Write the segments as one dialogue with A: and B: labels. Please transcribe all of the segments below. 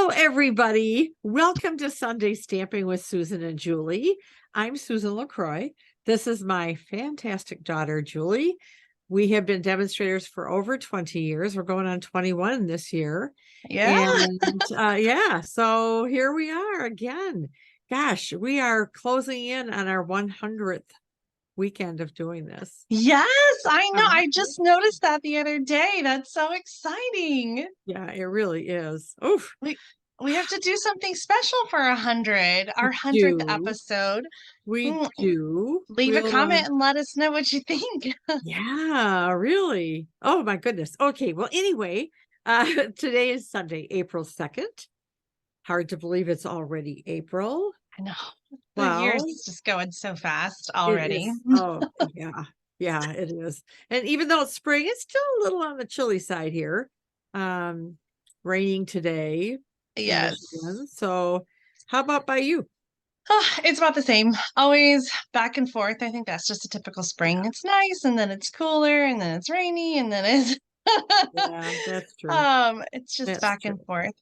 A: Hello, everybody. Welcome to Sunday Stamping with Susan and Julie. I'm Susan LaCroix. This is my fantastic daughter, Julie. We have been demonstrators for over 20 years. We're going on 21 this year.
B: Yeah.
A: And so here we are again. Gosh, we are closing in on our 100th weekend of doing this.
B: Yes, I know. I just noticed that the other day. That's so exciting.
A: Yeah, it really is. Oof.
B: We have to do something special for our 100th
A: Do.
B: episode.
A: We
B: Mm,
A: do.
B: Leave a
A: We'll
B: comment and let us know what you think.
A: Yeah, really. Oh my goodness. Okay. Well, anyway, today is Sunday, April 2nd. Hard to believe it's already April.
B: I know. The year's
A: Wow.
B: just going so fast
A: It
B: already.
A: is. Oh, yeah. Yeah, it is. And even though it's spring, it's still a little on the chilly side here. Um, Raining today in
B: Yes.
A: Michigan. So how about by you?
B: Oh, it's about the same. Always back and forth. I think that's just a typical spring.
A: Yeah,
B: It's nice, and then it's cooler, and then it's rainy, and then it's
A: yeah, that's true.
B: it's just
A: That's
B: back
A: true.
B: and forth.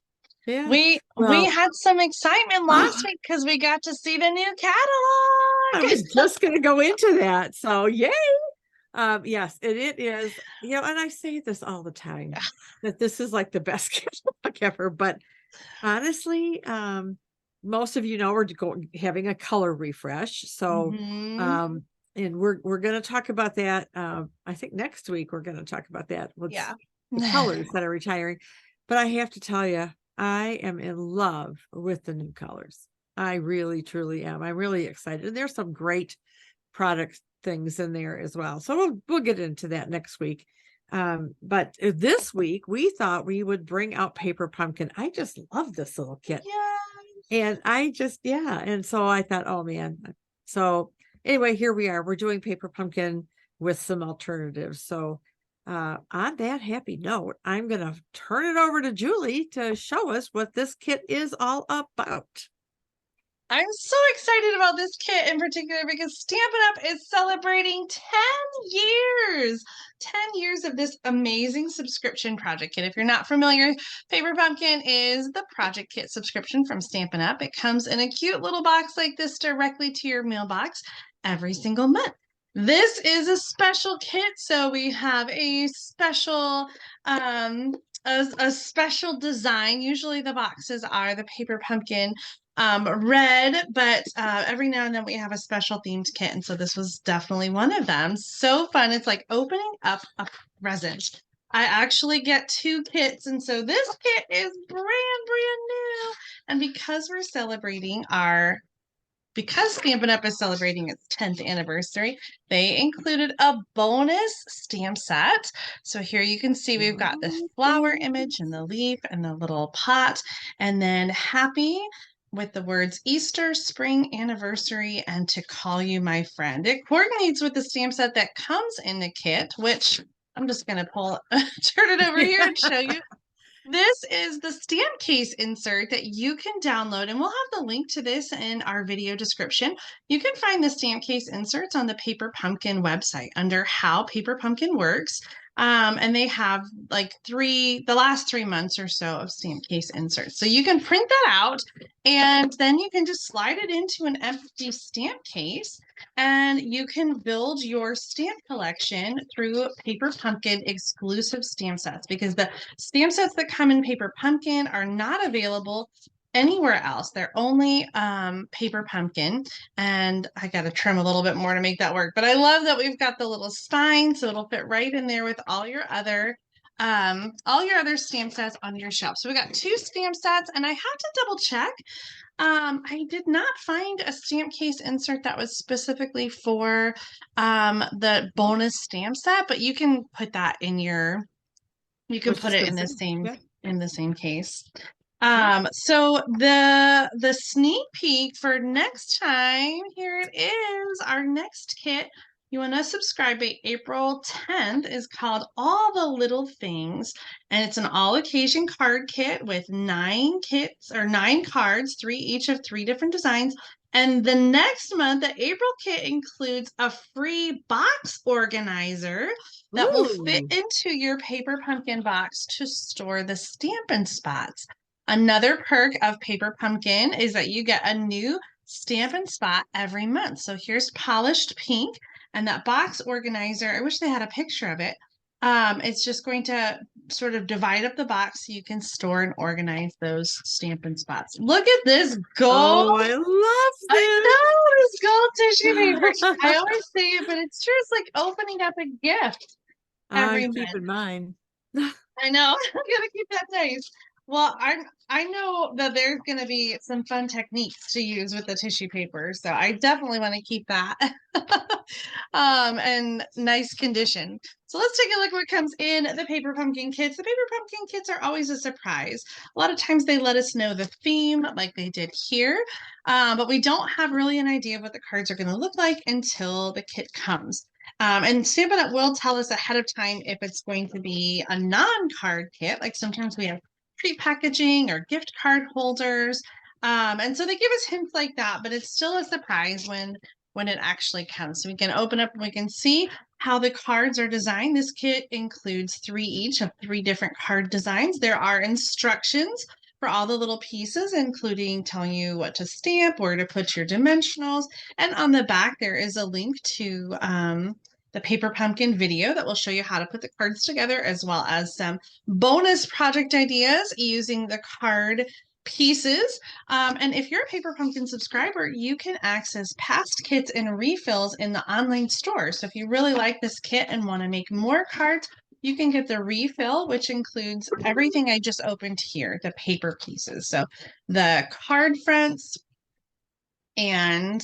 A: Yeah.
B: We
A: Well,
B: had some excitement last week because we got to see the new
A: I
B: catalog.
A: was just going to go into that. So, yay. Yes, and it is, and I say this all the time that this is like the best catalog ever. But honestly, most of you know we're having a color refresh. So,
B: Hmm.
A: and we're going to talk about that. I think next week we're going to talk about that. What's
B: Yeah.
A: the colors that are retiring? But I have to tell you, I am in love with the new colors. I really, truly am. I'm really excited. And there's some great product things in there as well. So we'll get into that next week. But this week we thought we would bring out Paper Pumpkin. I just love this little kit.
B: Yeah.
A: And and so I thought, oh man. So anyway, here we are. We're doing Paper Pumpkin with some alternatives. So on that happy note, I'm gonna turn it over to Julie to show us what this kit is all about.
B: I'm so excited about this kit in particular because Stampin' Up! Is celebrating 10 years. 10 years of this amazing subscription project kit. If you're not familiar, Paper Pumpkin is the project kit subscription from Stampin' Up! It comes in a cute little box like this directly to your mailbox every single month. This is a special kit, so we have a special a special design. Usually the boxes are the Paper Pumpkin red, but every now and then we have a special themed kit, and so this was definitely one of them. So fun. It's like opening up a present. I actually get two kits, and so this kit is brand new. And because Stampin' Up! Is celebrating its 10th anniversary, they included a bonus stamp set. So here you can see we've got the flower image and the leaf and the little pot, and then happy with the words Easter, spring, anniversary, and to call you my friend. It coordinates with the stamp set that comes in the kit, which I'm just going to turn it over here and show you. This is the stamp case insert that you can download, and we'll have the link to this in our video description. You can find the stamp case inserts on the Paper Pumpkin website under How Paper Pumpkin Works. And they have like the last 3 months or so of stamp case inserts. So you can print that out, and then you can just slide it into an empty stamp case, and you can build your stamp collection through Paper Pumpkin exclusive stamp sets, because the stamp sets that come in Paper Pumpkin are not available anywhere else. They're only Paper Pumpkin, and I got to trim a little bit more to make that work. But I love that we've got the little spine, so it'll fit right in there with all your other stamp sets on your shelf. So we got two stamp sets, and I have to double check. I did not find a stamp case insert that was specifically for the bonus stamp set, but you can put that in your you can put it in the same case. So the sneak peek for next time, here it is. Our next kit you want to subscribe by April 10th is called All the Little Things, and it's an all occasion card kit with 9 cards, three each of 3 different designs. And the next month, the April kit includes a free box organizer that will fit into your Paper Pumpkin box to store the Stampin' spots. Another perk of Paper Pumpkin is that you get a new Stampin' Spot every month. So here's polished pink, and that box organizer, I wish they had a picture of it. It's just going to sort of divide up the box so you can store and organize those Stampin' Spots. Look at this gold.
A: Oh, I love
B: I
A: this.
B: know this gold tissue paper. I always say it, but it's true. It's like opening up a gift every
A: I'm
B: month.
A: keeping mine.
B: I know. I'm gonna keep that nice. Well, I know that there's gonna be some fun techniques to use with the tissue paper, so I definitely want to keep that and nice condition. So let's take a look what comes in the paper pumpkin kits. The paper pumpkin kits are always a surprise. A lot of times they let us know the theme like they did here, but we don't have really an idea of what the cards are going to look like until the kit comes. And Stampin' Up! Will tell us ahead of time if it's going to be a non-card kit. Like sometimes we have pre-packaging or gift card holders. And so they give us hints like that, but it's still a surprise when it actually comes. So we can open up and we can see how the cards are designed. This kit includes 3 each of 3 different card designs. There are instructions for all the little pieces, including telling you what to stamp, where to put your dimensionals. And on the back, there is a link to the Paper Pumpkin video that will show you how to put the cards together, as well as some bonus project ideas using the card pieces. And if you're a Paper Pumpkin subscriber, you can access past kits and refills in the online store. So if you really like this kit and want to make more cards, you can get the refill, which includes everything I just opened here, the paper pieces. So the card fronts and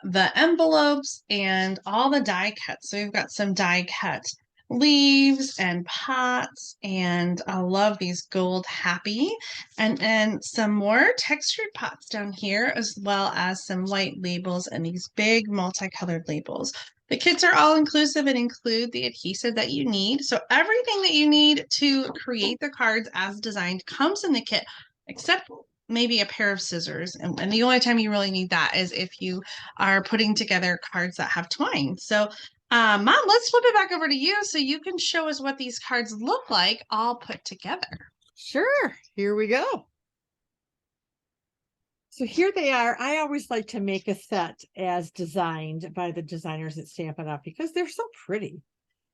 B: the envelopes and all the die cuts. So we've got some die cut leaves and pots, and I love these gold happy, and some more textured pots down here, as well as some white labels and these big multicolored labels. The kits are all inclusive and include the adhesive that you need. So everything that you need to create the cards as designed comes in the kit, except maybe a pair of scissors. And the only time you really need that is if you are putting together cards that have twine. So Mom, let's flip it back over to you so you can show us what these cards look like all put together.
A: Sure, here we go. So here they are. I always like to make a set as designed by the designers at Stampin' Up! Because they're so pretty.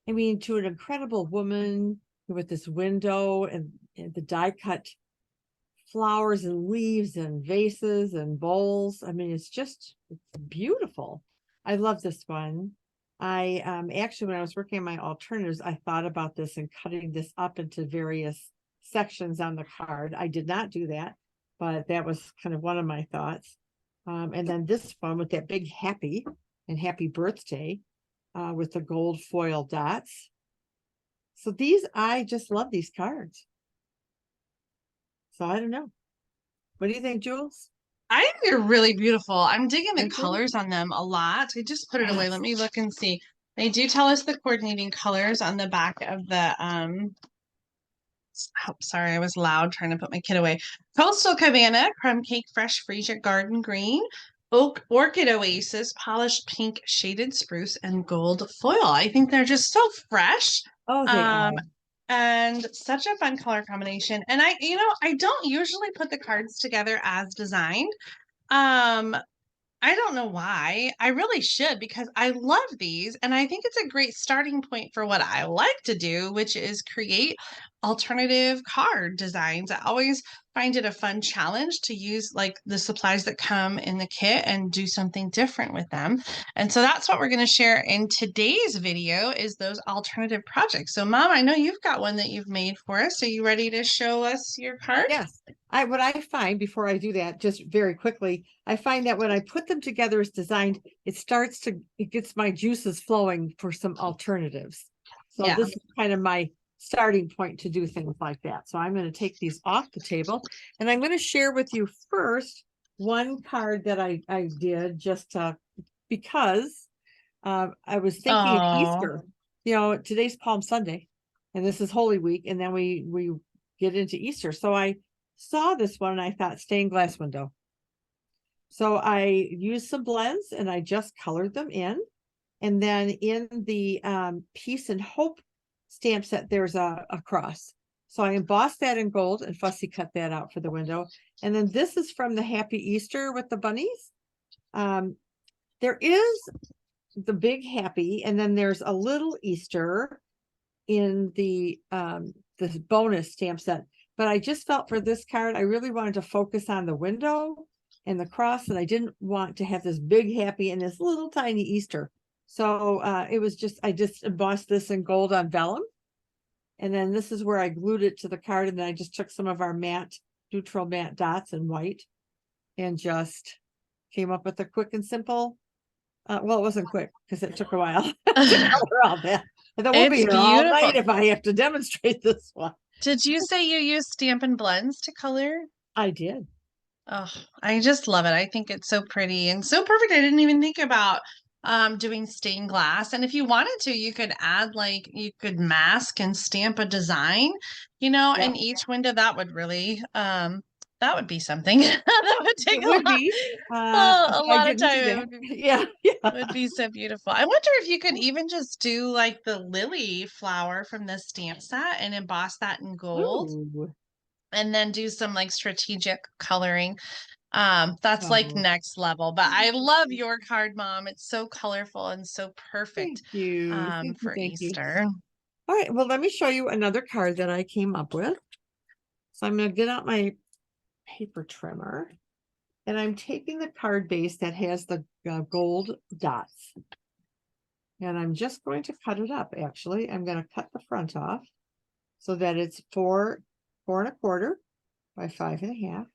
A: I mean, to an incredible woman with this window and the die cut flowers and leaves and vases and bowls. I mean, it's beautiful. I love this one. I actually, when I was working on my alternatives, I thought about this and cutting this up into various sections on the card. I did not do that, but that was kind of one of my thoughts. And then this one with that big happy and happy birthday with the gold foil dots. So I just love these cards. So I don't know. What do you think, Jules?
B: I think they're really beautiful. I'm digging the
A: Thank you.
B: colors on them a lot. I just put it away.
A: Yes.
B: Let me look and see. They do tell us the coordinating colors on the back of the oh, sorry, I was loud trying to put my kid away. Coastal Cabana, Crumb Cake Fresh Freesia Garden Green, Orchid Oasis, Polished Pink Shaded Spruce, and Gold Foil. I think they're just so fresh.
A: Oh, they are.
B: And such a fun color combination. And I don't usually put the cards together as designed. Um, I don't know why. I really should, because I love these. And I think it's a great starting point for what I like to do, which is create alternative card designs. I always find it a fun challenge to use like the supplies that come in the kit and do something different with them. And so that's what we're going to share in today's video, is those alternative projects. So Mom, I know you've got one that you've made for us. Are you ready to show us your card?
A: Yes. What I find before I do that, just very quickly, I find that when I put them together as designed, it gets my juices flowing for some alternatives. So
B: Yeah.
A: this is kind of my starting point to do things like that. So I'm going to take these off the table, and I'm going to share with you first one card that I did just because I was thinking of Easter. You know, today's Palm Sunday, and this is Holy Week, and then we get into Easter. So I saw this one and I thought stained glass window. So I used some blends and I just colored them in. And then in the Peace and Hope stamp set, there's a cross. So I embossed that in gold and fussy cut that out for the window. And then this is from the Happy Easter with the bunnies. There is the big happy, and then there's a little Easter in the this bonus stamp set. But I just felt for this card, I really wanted to focus on the window and the cross, and I didn't want to have this big happy and this little tiny Easter. So it was just, I just embossed this in gold on vellum. And then this is where I glued it to the card, and then I just took some of our matte, neutral matte dots in white and just came up with a quick and simple. Well, it wasn't quick because it took a while to color all that. And then we'll be
B: It's
A: here all
B: beautiful.
A: night if I have to demonstrate this one.
B: Did you say you use Stampin' Blends to color?
A: I did.
B: Oh, I just love it. I think it's so pretty and so perfect. I didn't even think about doing stained glass. And if you wanted to, you could add like you could mask and stamp a design, you know,
A: Yep.
B: in each window. That would really that would be something. That would take
A: It would be.
B: a
A: I
B: lot of
A: didn't do
B: time.
A: that. Yeah.
B: It would be so beautiful. I wonder if you could even just do like the lily flower from the stamp set and emboss that in gold.
A: Ooh.
B: And then do some like strategic coloring. That's like
A: Oh,
B: next level. But I love your card, Mom. It's so colorful and so perfect
A: thank you.
B: for
A: Thank you.
B: Easter.
A: All right. Well, let me show you another card that I came up with. So I'm going to get out my paper trimmer, and I'm taking the card base that has the gold dots. And I'm just going to cut it up. Actually, I'm going to cut the front off so that it's 4.25 by 5.5.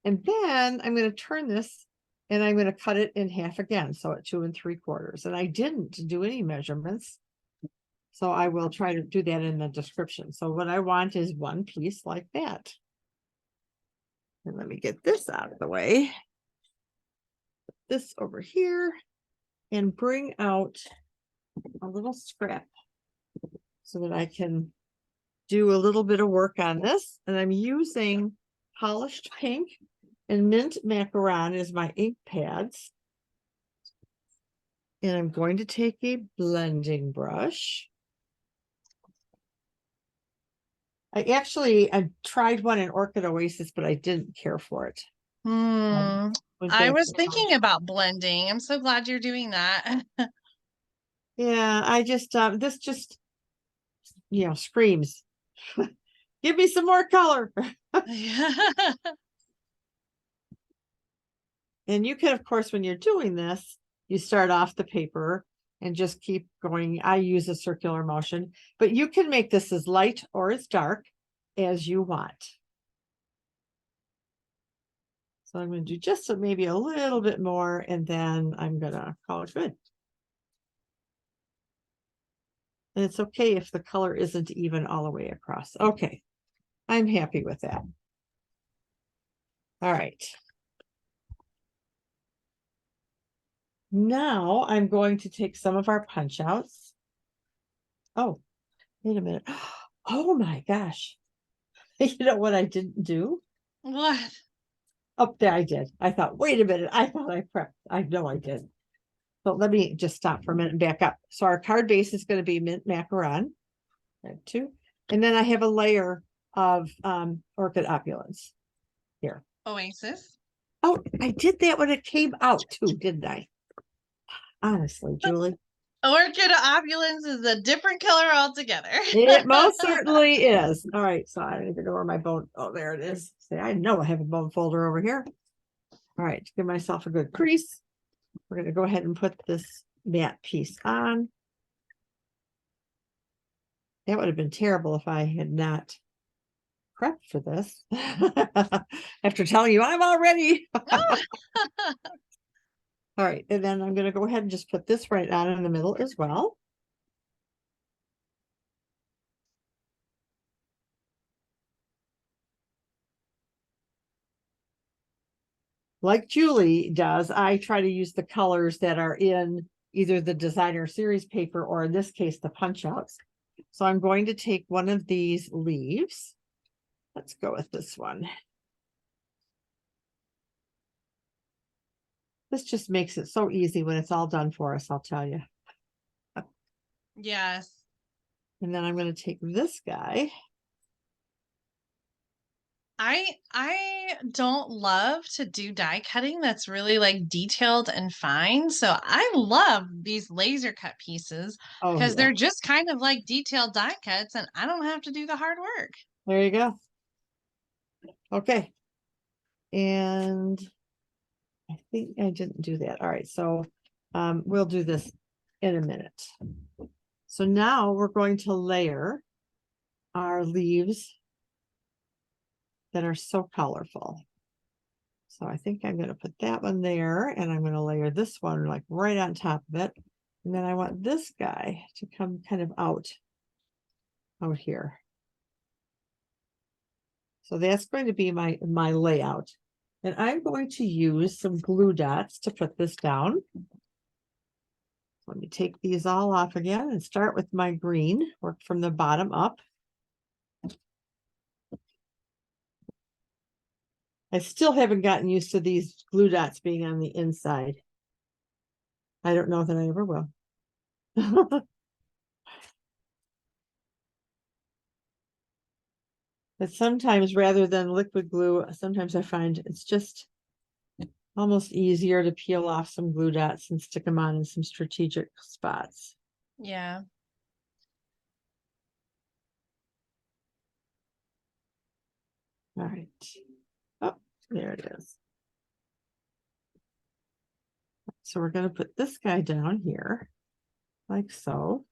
A: And then I'm going to turn this and I'm going to cut it in half again. So at 2.75. And I didn't do any measurements. So I will try to do that in the description. So what I want is one piece like that. And let me get this out of the way. Put this over here and bring out a little scrap so that I can do a little bit of work on this. And I'm using polished pink and mint macaron as my ink pads. And I'm going to take a blending brush. I tried one in Orchid Oasis, but I didn't care for it.
B: I was thinking about blending. I'm so glad you're doing that.
A: Yeah, I just this just screams. Give me some more color. And you can, of course, when you're doing this, you start off the paper and just keep going. I use a circular motion, but you can make this as light or as dark as you want. So I'm going to do just maybe a little bit more, and then I'm going to call it good. And it's okay if the color isn't even all the way across. Okay, I'm happy with that. All right. Now I'm going to take some of our punch outs. Oh, wait a minute. Oh my gosh. You know what I didn't do?
B: What?
A: Oh, there I did. I thought, wait a minute. I thought I prepped. I know I did. So let me just stop for a minute and back up. So our card base is going to be mint macaron. Two. And then I have a layer of Orchid Opulence here.
B: Oasis.
A: Oh, I did that when it came out too, didn't I? Honestly, Julie.
B: Orchid Opulence is a different color altogether.
A: It most certainly is. All right, so I don't even know where my bone. Oh, there it is. See, I know I have a bone folder over here. All right, to give myself a good crease, we're going to go ahead and put this matte piece on. That would have been terrible if I had not prepped for this. After telling you I'm all ready. All right, and then I'm going to go ahead and just put this right on in the middle as well. Like Julie does, I try to use the colors that are in either the designer series paper or in this case, the punch outs. So I'm going to take one of these leaves. Let's go with this one. This just makes it so easy when it's all done for us, I'll tell you.
B: Yes.
A: And then I'm going to take this guy.
B: I don't love to do die cutting that's really like detailed and fine. So I love these laser cut pieces
A: Oh,
B: because
A: yeah.
B: they're just kind of like detailed die cuts and I don't have to do the hard work.
A: There you go. Okay. And I think I didn't do that. All right. So we'll do this in a minute. So now we're going to layer our leaves that are so colorful. So I think I'm going to put that one there, and I'm going to layer this one like right on top of it. And then I want this guy to come kind of out here. So that's going to be my layout. And I'm going to use some glue dots to put this down. Let me take these all off again and start with my green, work from the bottom up. I still haven't gotten used to these glue dots being on the inside. I don't know that I ever will. But sometimes rather than liquid glue, sometimes I find it's just almost easier to peel off some glue dots and stick them on in some strategic spots.
B: Yeah.
A: All right. Oh, there it is. So we're going to put this guy down here, like so.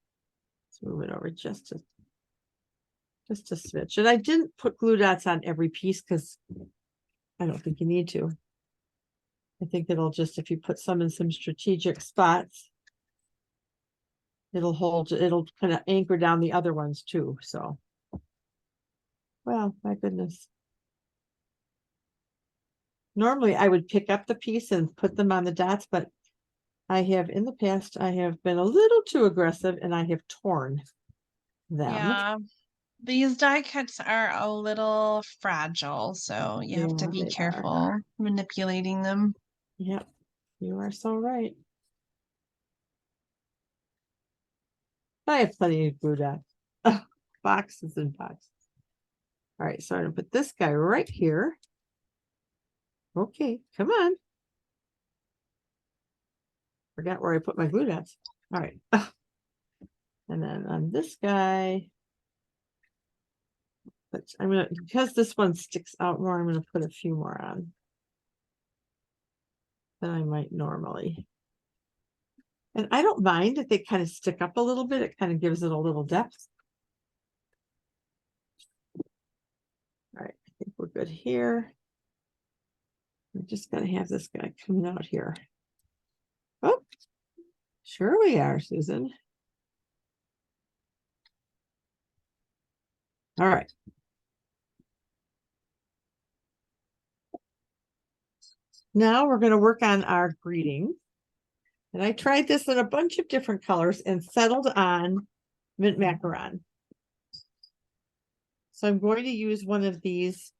A: Let's move it over just a smidge. And I didn't put glue dots on every piece because I don't think you need to. I think it'll just, if you put some in some strategic spots, it'll kind of anchor down the other ones too. So, well, my goodness. Normally I would pick up the piece and put them on the dots, but I have in the past, I have been a little too aggressive and I have torn them.
B: Yeah. These die cuts are a little fragile, so you have to be careful manipulating them.
A: Yep, you are so right. I have plenty of glue dots. Boxes and boxes. All right, so I'm gonna put this guy right here. Okay, come on. Forgot where I put my glue dots. All right. And then on this guy, but I'm gonna, because this one sticks out more, I'm gonna put a few more on than I might normally. And I don't mind if they kind of stick up a little bit, it kind of gives it a little depth. All right, I think we're good here. I'm just gonna have this guy coming out here. Oh, sure we are, Susan. All right. Now we're going to work on our greeting. And I tried this in a bunch of different colors and settled on mint macaron. So I'm going to use one of these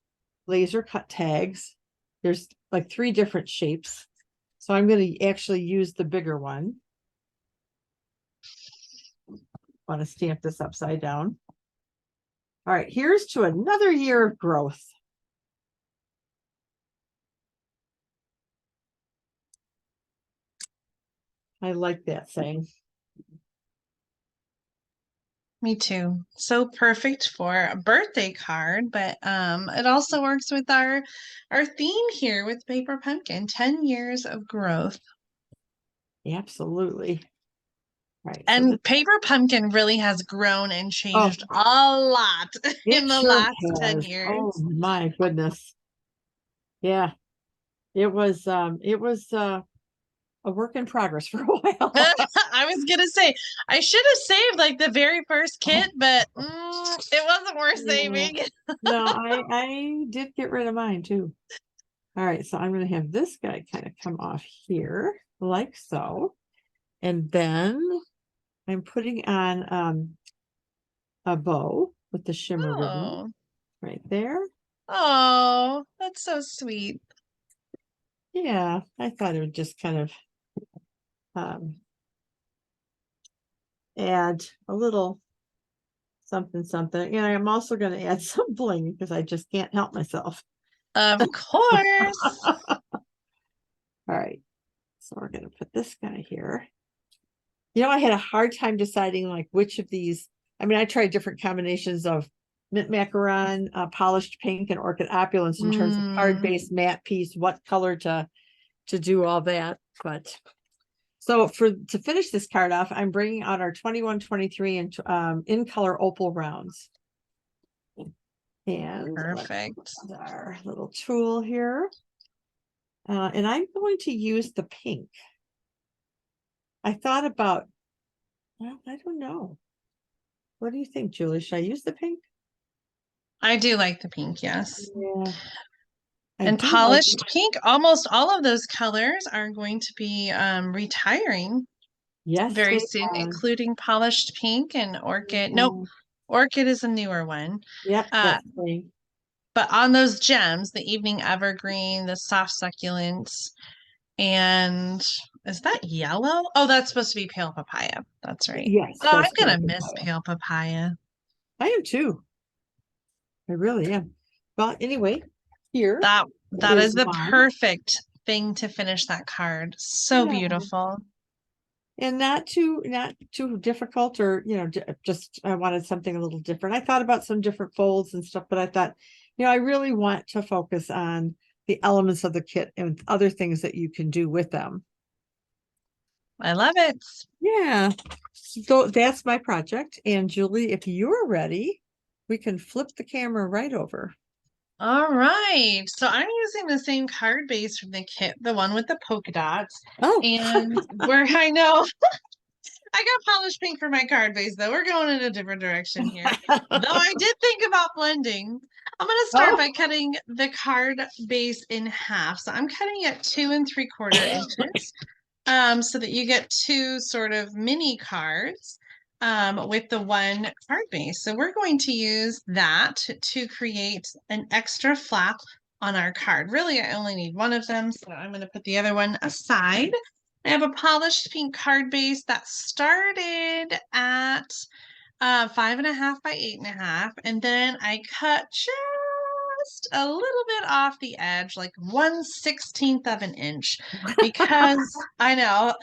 A: laser cut tags. There's like 3 different shapes. So I'm going to actually use the bigger one. I want to stamp this upside down. All right, here's to another year of growth. I like that saying.
B: Me too. So perfect for a birthday card, but it also works with our theme here with Paper Pumpkin, 10 years of growth.
A: Absolutely. Right.
B: And
A: So
B: Paper Pumpkin really has grown and
A: oh,
B: changed a lot in
A: it
B: the
A: sure
B: last 10
A: has.
B: years.
A: Oh my goodness. Yeah. It was a work in progress for a while.
B: I was gonna say I should have saved like the very first kit, but it wasn't worth saving.
A: No, I did get rid of mine too. All right, so I'm going to have this guy kind of come off here like so. And then I'm putting on a bow with the shimmer ribbon right there.
B: Oh, that's so sweet.
A: Yeah, I thought it would just kind of add a little something, something. And I'm also going to add some bling because I just can't help myself.
B: Of course.
A: All right. So we're going to put this guy here. You know, I had a hard time deciding like which of these. I mean, I tried different combinations of mint macaron, polished pink, and orchid opulence in terms of card base, matte piece, what color to do all that. But so to finish this card off, I'm bringing out our 21, 23, and in color opal rounds. And
B: Perfect.
A: Our little tool here. And I'm going to use the pink. I thought about, well, I don't know. What do you think, Julie? Should I use the pink?
B: I do like the pink, yes.
A: Yeah. I
B: And
A: do like
B: polished pink, almost all of those colors are going to be retiring
A: yes,
B: very
A: they
B: soon,
A: are.
B: including polished pink and orchid. Nope,
A: Yeah.
B: orchid is a newer one.
A: Yep,
B: Uh,
A: that's pink.
B: but on those gems, the evening evergreen, the soft succulents, and is that yellow? Oh, that's supposed to be pale papaya. That's right.
A: Yes,
B: Oh, I'm
A: that's
B: gonna
A: pale
B: miss
A: papaya.
B: pale papaya.
A: I am too. I really am. Well, anyway, here
B: That
A: is
B: is the
A: one.
B: perfect thing to finish that card. So
A: Yeah.
B: beautiful.
A: And not too difficult, or just I wanted something a little different. I thought about some different folds and stuff, but I thought, I really want to focus on the elements of the kit and other things that you can do with them.
B: I love it.
A: Yeah. So that's my project. And Julie, if you're ready, we can flip the camera right over.
B: All right. So I'm using the same card base from the kit, the one with the polka dots.
A: Oh,
B: And where I know I got polished pink for my card base, though. We're going in a different direction here. Though I did think about blending. I'm going to start
A: oh.
B: by cutting the card base in half. So I'm cutting it 2 3/4 inches. So that you get two sort of mini cards with the one card base. So we're going to use that to create an extra flap on our card. Really, I only need one of them, so I'm going to put the other one aside. I have a polished pink card base that started at 5.5 by 8.5, and then I cut just a little bit off the edge, like 1/16 of an inch, because I know,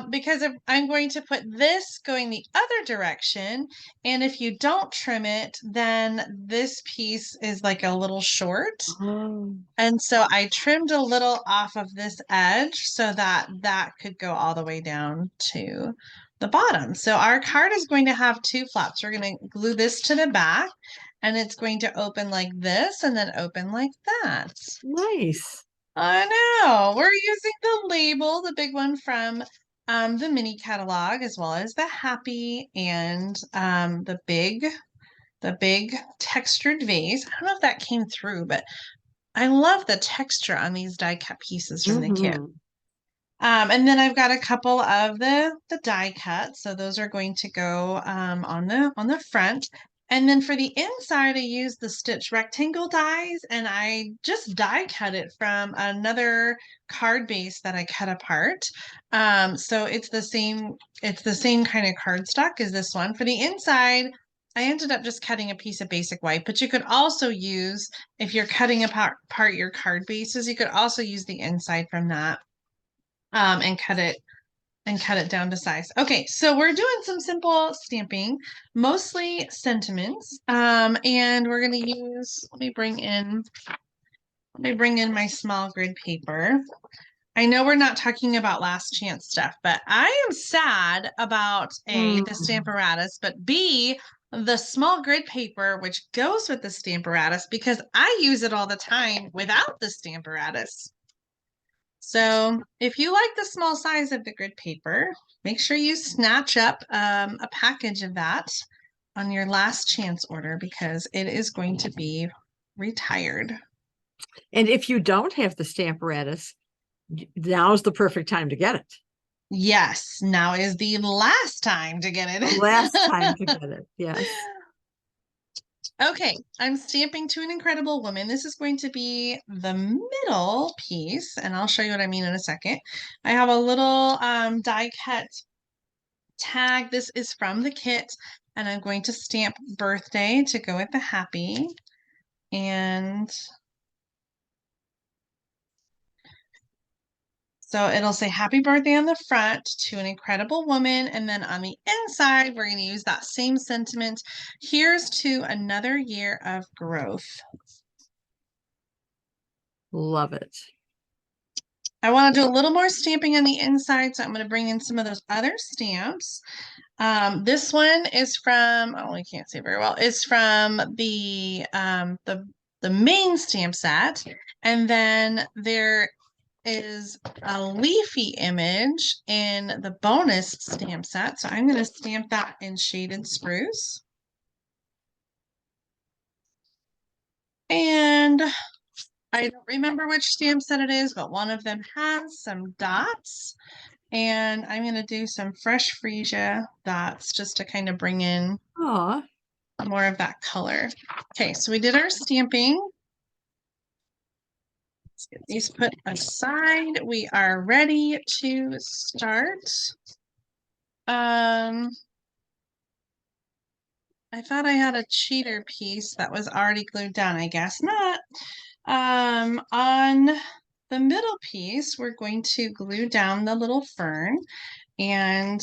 B: because if I'm going to put this going the other direction, and if you don't trim it, then this piece is like a little short.
A: Oh.
B: And so I trimmed a little off of this edge so that that could go all the way down to the bottom. So our card is going to have two flaps. We're going to glue this to the back, and it's going to open like this and then open like that.
A: Nice.
B: I know. We're using the label, the big one from the mini catalog, as well as the happy and the big textured vase. I don't know if that came through, but I love the texture on these die cut pieces from the kit.
A: Mhm.
B: And then I've got a couple of the die cuts, so those are going to go on the front. And then for the inside, I use the Stitch rectangle dies, and I just die cut it from another card base that I cut apart. So it's the same kind of cardstock as this one. For the inside, I ended up just cutting a piece of basic white, but you could also use, if you're cutting apart your card bases, you could also use the inside from that and cut it down to size. Okay, so we're doing some simple stamping, mostly sentiments. And we're gonna use, let me bring in my small grid paper. I know we're not talking about last chance stuff, but I am sad about A, the Stamparatus, but B, the small grid paper, which goes with the Stamparatus, because I use it all the time without the Stamparatus. So if you like the small size of the grid paper, make sure you snatch up a package of that on your last chance order, because it is going to be retired.
A: And if you don't have the Stamparatus, now's the perfect time to get it.
B: Yes, now is the last time to get it.
A: Last time to get it. Yes.
B: Okay, I'm stamping To an Incredible Woman. This is going to be the middle piece, and I'll show you what I mean in a second. I have a little die cut tag. This is from the kit. And I'm going to stamp birthday to go with the happy. And so it'll say happy birthday on the front to an incredible woman. And then on the inside, we're going to use that same sentiment. Here's to another year of growth.
A: Love it.
B: I want to do a little more stamping on the inside, so I'm going to bring in some of those other stamps. This one is from, oh, I can't see very well. It's from the main stamp set, and then there is a leafy image in the bonus stamp set. So I'm going to stamp that in Shaded Spruce. And I don't remember which stamp set it is, but one of them has some dots. And I'm going to do some fresh freesia dots just to kind of bring in
A: Aw.
B: more of that color. Okay, so we did our stamping. Let's get these put aside. We are ready to start. I thought I had a cheater piece that was already glued down. I guess not. On the middle piece, we're going to glue down the little fern. And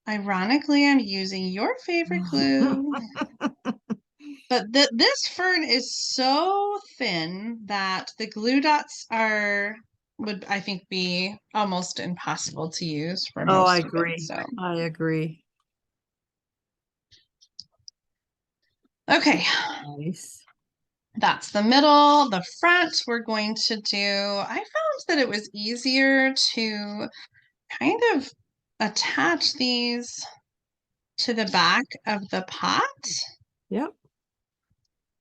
B: ironically, I'm using your favorite glue. But this fern is so thin that the glue dots would, I think, be almost impossible to use for
A: Oh, I
B: most of it.
A: agree.
B: So,
A: I agree.
B: okay,
A: Nice.
B: that's the middle. The front, we're going to do, I found that it was easier to kind of attach these to the back of the pot.
A: Yep.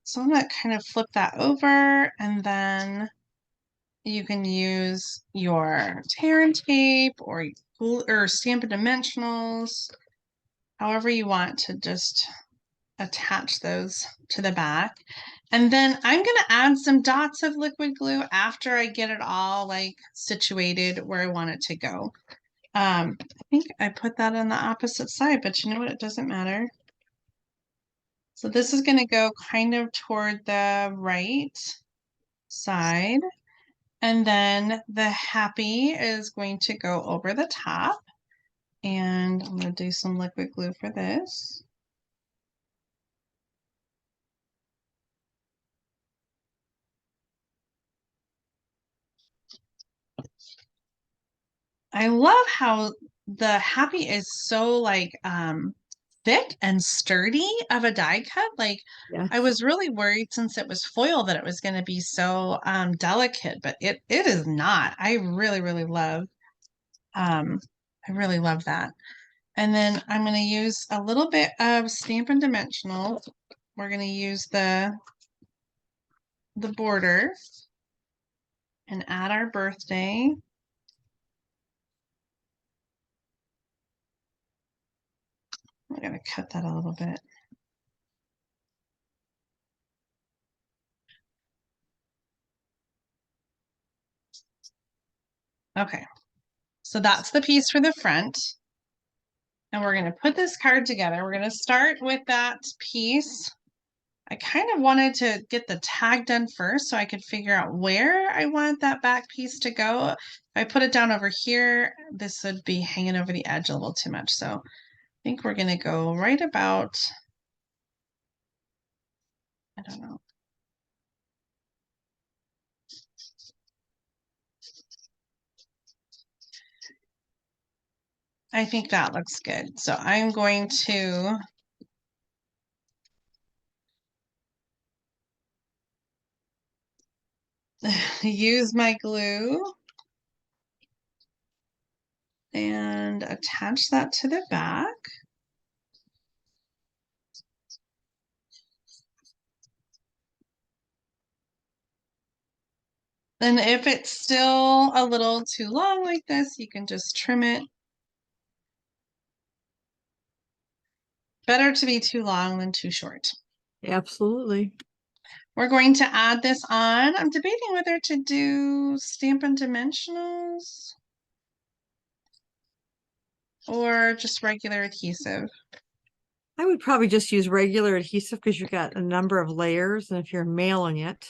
B: So I'm going to kind of flip that over, and then you can use your tear and tape or Stampin' Dimensionals, however you want to just attach those to the back. And then I'm going to add some dots of liquid glue after I get it all like situated where I want it to go. I think I put that on the opposite side, but you know what? It doesn't matter. So this is going to go kind of toward the right side. And then the happy is going to go over the top. And I'm going to do some liquid glue for this. I love how the happy is so like thick and sturdy of a die cut. Like
A: Yes.
B: I was really worried since it was foil that it was going to be so delicate, but it is not. I really, really love I really love that. And then I'm going to use a little bit of Stampin' Dimensional. We're going to use the border and add our birthday. I'm going to cut that a little bit. Okay, so that's the piece for the front. And we're going to put this card together. We're going to start with that piece. I kind of wanted to get the tag done first so I could figure out where I want that back piece to go. If I put it down over here, this would be hanging over the edge a little too much. So I think we're going to go right about, I don't know. I think that looks good. So I'm going to use my glue and attach that to the back. Then if it's still a little too long like this, you can just trim it. Better to be too long than too short.
A: Absolutely.
B: We're going to add this on. I'm debating whether to do Stampin' Dimensionals or just regular adhesive.
A: I would probably just use regular adhesive because you've got a number of layers, and if you're mailing it,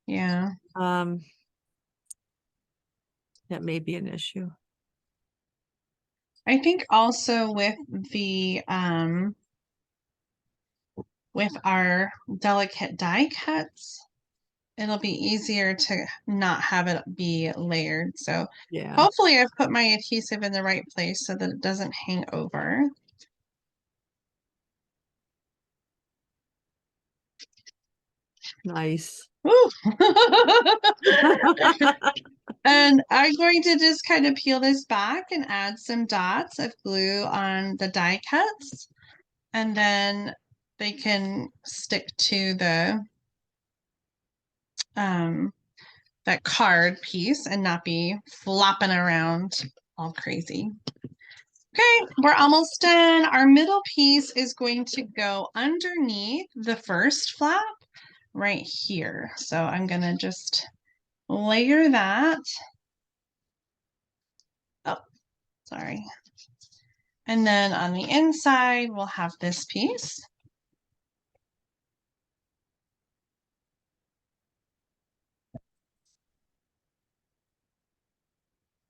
B: Yeah.
A: that may be an issue.
B: I think also with our delicate die cuts, it'll be easier to not have it be layered. So
A: Yeah,
B: hopefully I've put my adhesive in the right place so that it doesn't hang over.
A: nice.
B: Woo! And I'm going to just kind of peel this back and add some dots of glue on the die cuts. And then they can stick to the that card piece and not be flopping around all crazy. Okay, we're almost done. Our middle piece is going to go underneath the first flap right here. So I'm going to just layer that. Oh, sorry. And then on the inside, we'll have this piece.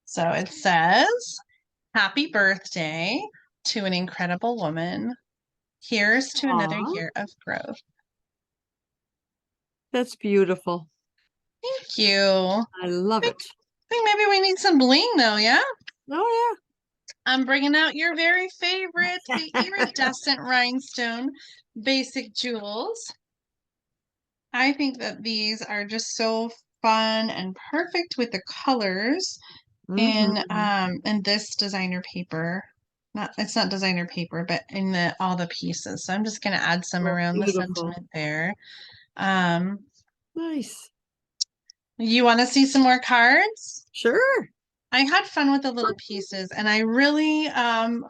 B: So it says, "Happy birthday to an incredible woman. Here's to another
A: Aw,
B: year of growth."
A: that's beautiful.
B: Thank you.
A: I love
B: I
A: it.
B: think maybe we need some bling though, yeah?
A: Oh
B: I'm bringing out your very favorite, the
A: yeah.
B: iridescent rhinestone basic jewels. I think that these are just so fun and perfect with the colors in this designer paper. Not it's not designer paper, but in the all the pieces. So I'm just gonna add some
A: Oh,
B: around the
A: beautiful.
B: sentiment there. Um,
A: Nice.
B: you want to see some more cards?
A: Sure.
B: I had fun with the little pieces and I really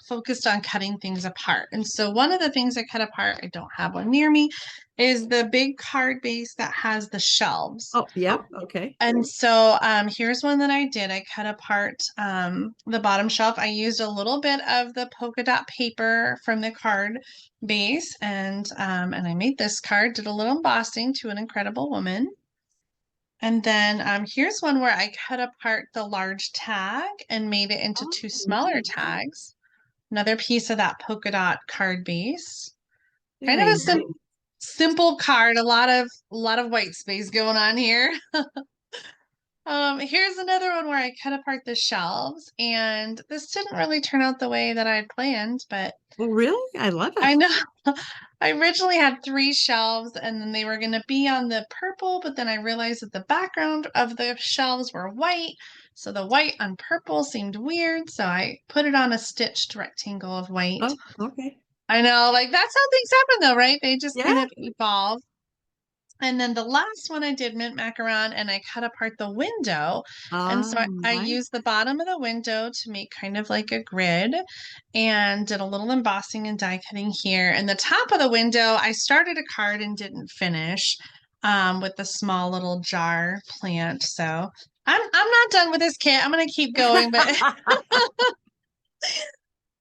B: focused on cutting things apart. And so one of the things I cut apart, I don't have one near me, is the big card base that has the shelves.
A: Oh, yep. Okay.
B: And so here's one that I did. I cut apart the bottom shelf. I used a little bit of the polka dot paper from the card base and I made this card, did a little embossing to an incredible woman. And then here's one where I cut apart the large tag and made it into two
A: Oh,
B: smaller
A: nice.
B: tags. Another piece of that polka dot card base. Kind of
A: Very
B: a
A: nice.
B: simple card, a lot of white space going on here. Here's another one where I cut apart the shelves, and this didn't really turn out the way that I had planned, but
A: Well, really? I love
B: I
A: it.
B: know I originally had three shelves and then they were going to be on the purple, but then I realized that the background of the shelves were white. So the white on purple seemed weird. So I put it on a stitched rectangle of white.
A: Oh, okay.
B: I know, like that's how things happen though, right? They just
A: Yeah.
B: kind of evolve. And then the last one I did mint macaron and I cut apart the window. And so I
A: Nice.
B: used the bottom of the window to make kind of like a grid and did a little embossing and die cutting here. And the top of the window, I started a card and didn't finish with the small little jar plant. So I'm not done with this kit. I'm gonna keep going, but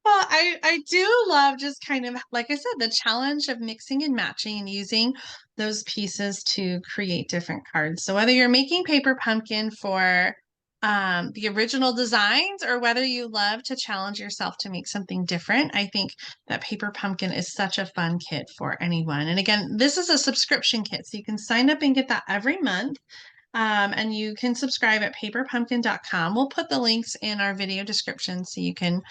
B: well, I do love just kind of, like I said, the challenge of mixing and matching and using those pieces to create different cards. So whether you're making paper pumpkin for the original designs or whether you love to challenge yourself to make something different, I think that paper pumpkin is such a fun kit for anyone. And again, this is a subscription kit, so you can sign up and get that every month. And you can subscribe at paperpumpkin.com. We'll put the links in our video description so you can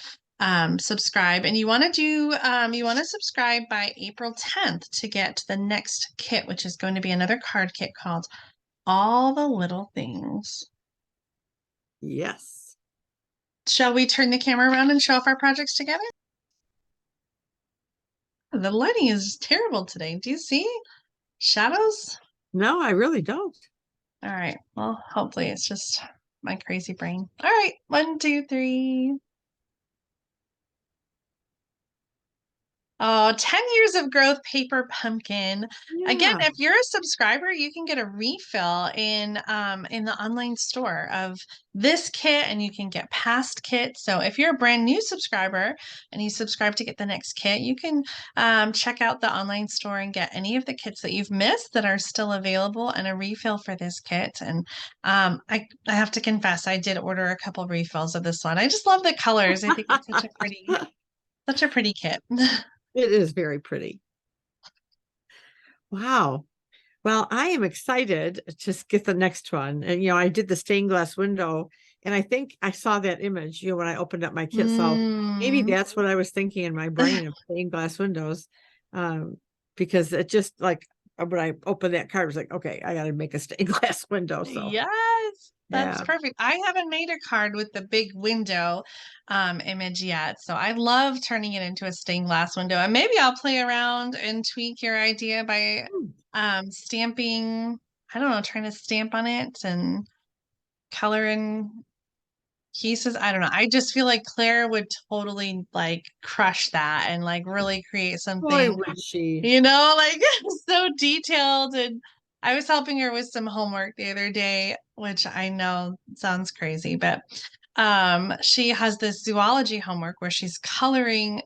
B: subscribe. And you want to subscribe by April 10th to get the next kit, which is going to be another card kit called All the Little Things.
A: Yes.
B: Shall we turn the camera around and show off our projects together? The lighting is terrible today. Do you see shadows?
A: No, I really don't.
B: All right. Well, hopefully it's just my crazy brain. All right. 1, 2, 3. Oh, 10 years of growth paper pumpkin. Again,
A: Yeah.
B: if you're a subscriber, you can get a refill in the online store of this kit and you can get past kits. So if you're a brand new subscriber and you subscribe to get the next kit, you can check out the online store and get any of the kits that you've missed that are still available and a refill for this kit. And I have to confess, I did order a couple refills of this one. I just love the colors. I think it's such a pretty kit.
A: It is very pretty. Wow. Well, I am excited to get the next one. And, I did the stained glass window, and I think I saw that image, when I opened up my kit. So maybe
B: Mm.
A: that's what I was thinking in my brain of stained glass windows. Um, because it just like when I opened that card, I was like, okay, I got to make a stained glass window. So
B: Yes, that's
A: yeah.
B: perfect. I haven't made a card with the big window image yet, so I love turning it into a stained glass window. And maybe I'll play around and tweak your idea by
A: Hmm.
B: stamping, I don't know, trying to stamp on it and color in pieces. I don't know. I just feel like Claire would totally like crush that and like really create
A: Boy,
B: something,
A: would she.
B: like so detailed. And I was helping her with some homework the other day, which I know sounds crazy, but she has this zoology homework where she's coloring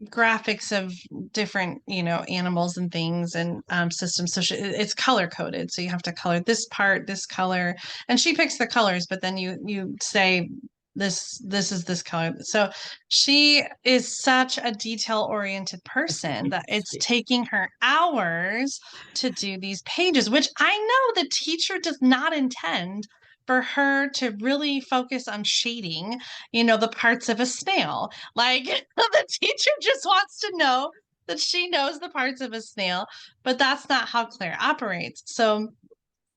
B: graphics of different, animals and things and systems. So it's color coded. So you have to color this part, this color, and she picks the colors, but then you say this is this color. So she is such a detail oriented person that it's taking her hours to do these pages, which I know the teacher does not intend for her to really focus on shading, the parts of a snail. Like the teacher just wants to know that she knows the parts of a snail, but that's not how Claire operates. So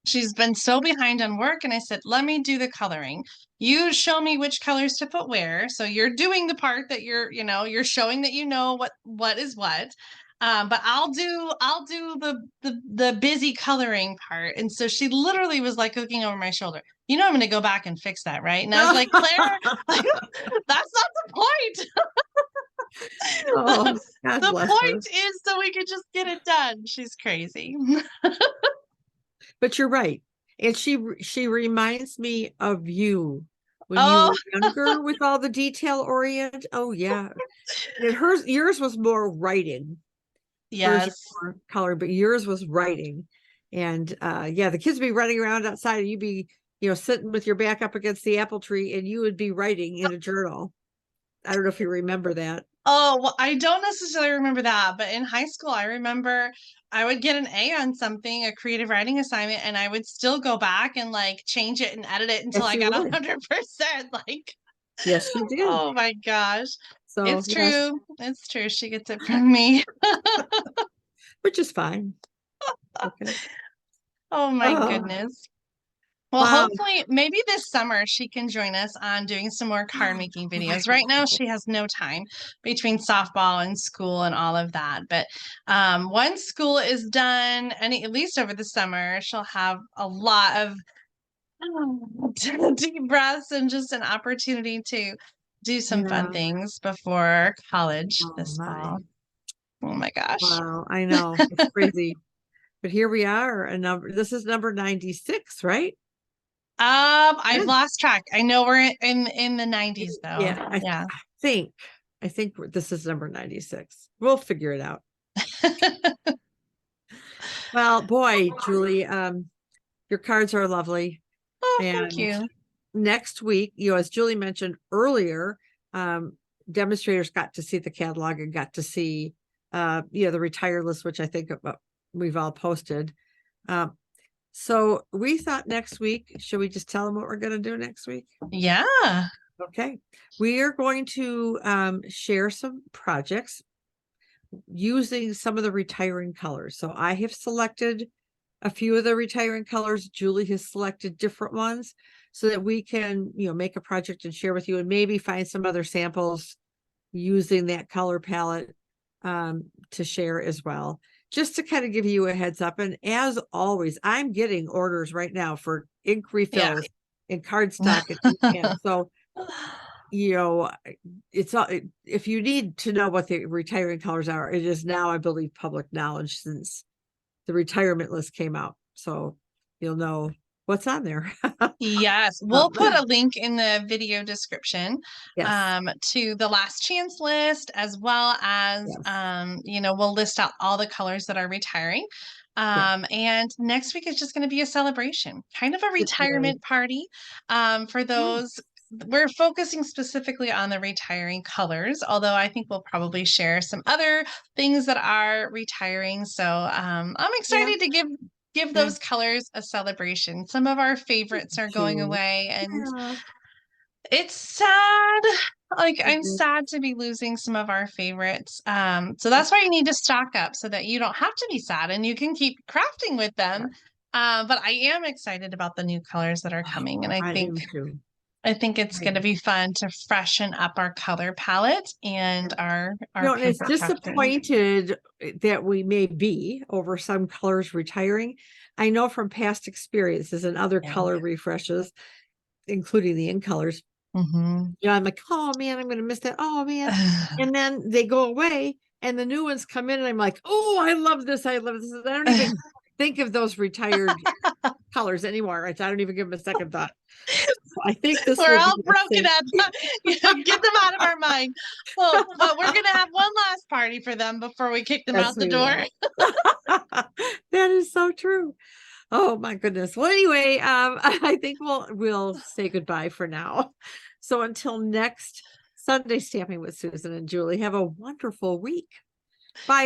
B: she's been so behind on work, and I said, let me do the coloring. You show me which colors to put where. So you're doing the part that you're showing that you know what is what. But I'll do the busy coloring part. And so she literally was like looking over my shoulder. I'm going to go back and fix that, right? And I was like, Claire, like, that's not the point.
A: Oh, God
B: The
A: bless her.
B: point is so we could just get it done. She's crazy.
A: But you're right. And she reminds me of you when you
B: Oh,
A: were younger with all the detail orient. Oh yeah. And yours was more writing. Hers are
B: yes.
A: more color, but yours was writing. And yeah, the kids would be running around outside and you'd be, sitting with your back up against the apple tree and you would be writing in a journal. I don't know if you remember that.
B: Oh, well, I don't necessarily remember that, but in high school, I remember I would get an A on something, a creative writing assignment, and I would still go back and like change it and edit it until
A: Yes,
B: I
A: you
B: got
A: would.
B: 100%. Like,
A: Yes, you did.
B: oh my gosh.
A: So
B: It's
A: yes,
B: true. It's true. She gets it from me.
A: which is fine. Okay.
B: Oh my
A: Oh,
B: goodness. Well,
A: wow.
B: hopefully, maybe this summer she can join us on doing some more card making
A: Oh, I
B: videos.
A: hope
B: Right now,
A: so.
B: she has no time between softball and school and all of that. But once school is done, and at least over the summer, she'll have a lot of deep breaths and just an opportunity to do some fun
A: Yeah.
B: things before college
A: Oh
B: this
A: my.
B: fall. Oh my gosh.
A: Wow. I know. It's crazy. But here we are, this is number 96, right?
B: I've
A: Yeah.
B: lost track. I know we're in the 90s though.
A: Yeah,
B: Yeah.
A: think I think this is number 96. We'll figure it out. Well, boy, Julie, your cards are lovely.
B: Oh, thank
A: And
B: you.
A: next week, as Julie mentioned earlier, demonstrators got to see the catalog and got to see the retire list, which I think we've all posted. So we thought next week, should we just tell them what we're going to do next week?
B: Yeah.
A: Okay. We are going to share some projects using some of the retiring colors. So I have selected a few of the retiring colors. Julie has selected different ones so that we can, make a project and share with you and maybe find some other samples using that color palette to share as well. Just to kind of give you a heads up. And as always, I'm getting orders right now for ink
B: Yeah.
A: refills and cardstock and ink pens. So you know, it's all, if you need to know what the retiring colors are, it is now, I believe, public knowledge since the retirement list came out. So you'll know what's on there.
B: Yes, we'll
A: Um,
B: put a link in the video description
A: yes,
B: to the last chance list, as well as
A: yes,
B: we'll list out all the colors that are retiring.
A: yeah,
B: And next week is just going to be a celebration, kind of a
A: it is.
B: retirement party for
A: Yeah,
B: those. We're focusing specifically on the retiring colors, although I think we'll probably share some other things that are retiring. So I'm
A: yeah,
B: excited to give
A: yeah,
B: those colors a celebration. Some of our
A: me
B: favorites are going
A: too.
B: away, and
A: Yeah,
B: it's sad. Like,
A: it
B: I'm
A: is.
B: sad to be losing some of our favorites. So that's why you need to stock up so that you don't have to be sad and you can keep crafting with them. But I am excited about the new colors that are coming, and
A: I am too.
B: I think it's
A: I
B: going to
A: am.
B: be fun to freshen up our color palette and our
A: And it's
B: paper crafting.
A: disappointed that we may be over some colors retiring. I know from past experiences and other
B: Yeah.
A: color refreshes, including the in colors.
B: Mm-hmm.
A: I'm like, oh man, I'm gonna miss that. Oh man. And then they go away and the new ones come in, and I'm like, oh, I love this. I love this. I don't even think of those retired colors anymore. Right. I don't even give them a second thought. I think this
B: We're
A: will be
B: all
A: the
B: broken
A: same.
B: at get them out of our mind. Well, but we're gonna have one last party for them before we kick them
A: Yes,
B: out the
A: we
B: door.
A: will. That is so true. Oh my goodness. Well, anyway, I think we'll say goodbye for now. So until next Sunday Stamping with Susan and Julie, have a wonderful week. Bye.